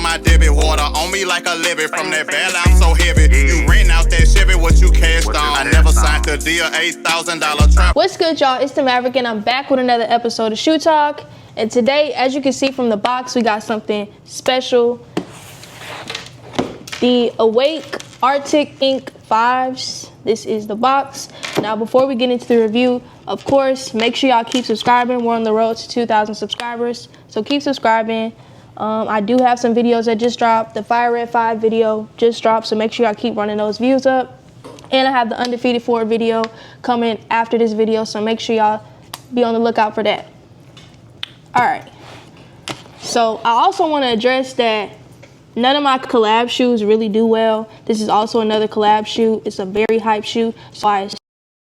on my debit, water on me like a levy. From that bell, I'm so heavy. You rent out that Chevy, what you cashed on. I never signed the deal, $8,000 trap. What's good, y'all? It's the Maverick, and I'm back with another episode of Shoe Talk. And today, as you can see from the box, we got something special. The Awake Arctic Ink 5s. This is the box. Now, before we get into the review, of course, make sure y'all keep subscribing. We're on the road to 2,000 subscribers, so keep subscribing. I do have some videos that just dropped. The Fire Red 5 video just dropped, so make sure y'all keep running those views up. And I have the Undefeated 4 video coming after this video, so make sure y'all be on the lookout for that. All right. So I also want to address that none of my collab shoes really do well. This is also another collab shoe. It's a very hype shoe, so I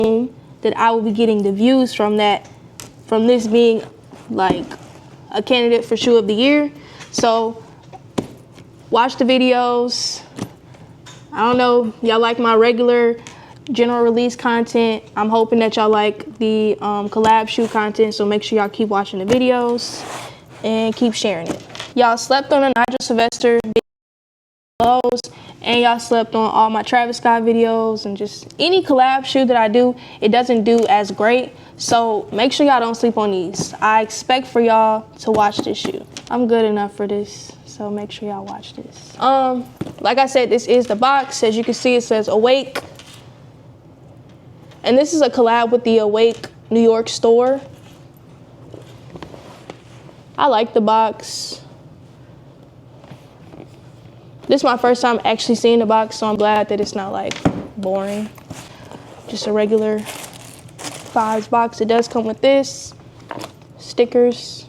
assume that I will be getting the views from that, from this being like a candidate for shoe of the year. So watch the videos. I don't know, y'all like my regular general release content. I'm hoping that y'all like the collab shoe content, so make sure y'all keep watching the videos and keep sharing it. Y'all slept on the Nigel Sylvester videos, and y'all slept on all my Travis Scott videos, and just any collab shoe that I do, it doesn't do as great. So make sure y'all don't sleep on these. I expect for y'all to watch this shoe. I'm good enough for this, so make sure y'all watch this. Like I said, this is the box. As you can see, it says Awake. And this is a collab with the Awake New York store. I like the box. This is my first time actually seeing the box, so I'm glad that it's not like boring. Just a regular 5s box. It does come with this, stickers.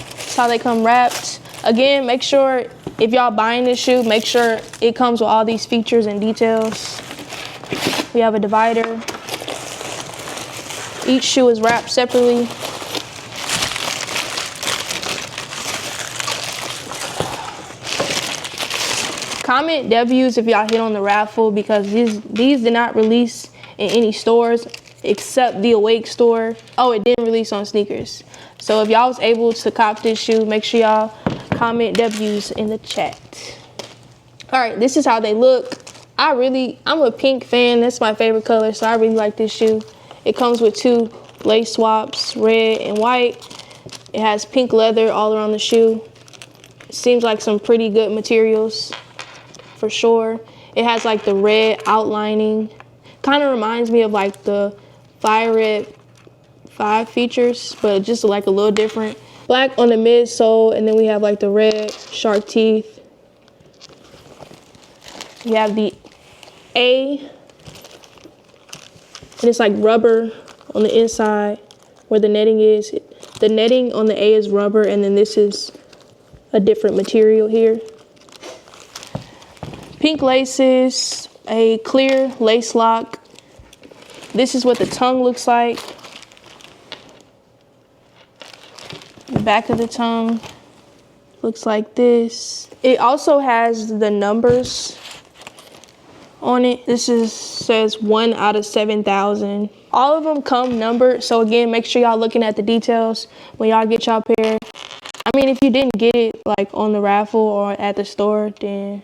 That's how they come wrapped. Again, make sure if y'all buying this shoe, make sure it comes with all these features and details. We have a divider. Each shoe is wrapped separately. Comment W's if y'all hit on the raffle, because these did not release in any stores except the Awake store. Oh, it didn't release on sneakers. So if y'all was able to cop this shoe, make sure y'all comment W's in the chat. All right, this is how they look. I'm a pink fan. That's my favorite color, so I really like this shoe. It comes with 2 lace swaps, red and white. It has pink leather all around the shoe. It seems like some pretty good materials for sure. It has like the red outlining. Kind of reminds me of like the Fire Red 5 features, but just like a little different. Black on the midsole, and then we have like the red shark teeth. You have the A, and it's like rubber on the inside where the netting is. The netting on the A is rubber, and then this is a different material here. Pink laces, a clear lace lock. This is what the tongue looks like. The back of the tongue looks like this. It also has the numbers on it. This says 1 out of 7,000. All of them come numbered, so again, make sure y'all looking at the details when y'all get y'all pair. I mean, if you didn't get it like on the raffle or at the store, then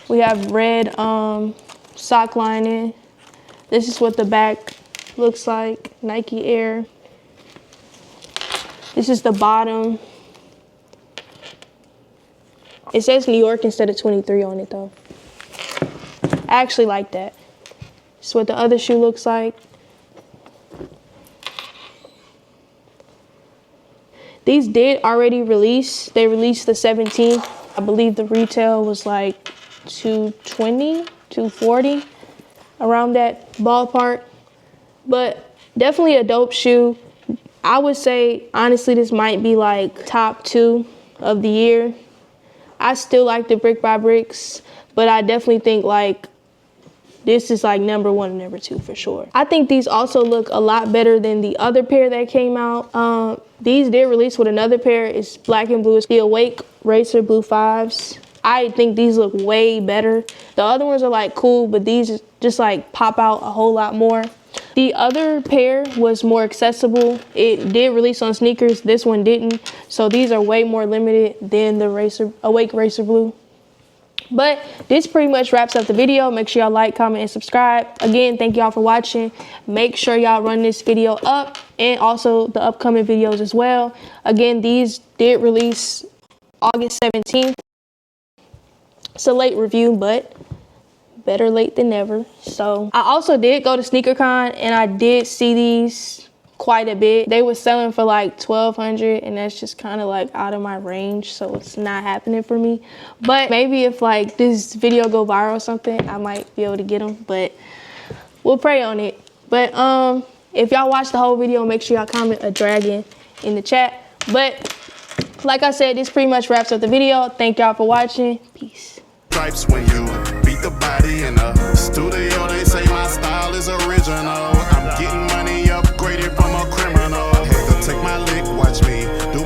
we have red sock lining. This is what the back looks like, Nike Air. This is the bottom. It says New York instead of 23 on it though. I actually like that. This is what the other shoe looks like. These did already release. They released the 17th. I believe the retail was like $220, $240, around that ballpark. But definitely a dope shoe. I would say, honestly, this might be like top 2 of the year. I still like the Brick by Bricks, but I definitely think like this is like number 1 and number 2 for sure. I think these also look a lot better than the other pair that came out. These did release with another pair. It's black and blue. It's the Awake Racer Blue 5s. I think these look way better. The other ones are like cool, but these just like pop out a whole lot more. The other pair was more accessible. It did release on sneakers. This one didn't. So these are way more limited than the Awake Racer Blue. But this pretty much wraps up the video. Make sure y'all like, comment, and subscribe. Again, thank y'all for watching. Make sure y'all run this video up and also the upcoming videos as well. Again, these did release August 17th. It's a late review, but better late than never. So I also did go to SneakerCon and I did see these quite a bit. They were selling for like $1,200 and that's just kind of like out of my range, so it's not happening for me. But maybe if like this video go viral or something, I might be able to get them, but we'll pray on it. But if y'all watch the whole video, make sure y'all comment a dragon in the chat. But like I said, this pretty much wraps up the video. Thank y'all for watching. Peace. Stripes when you beat the body in the studio, they say my style is original.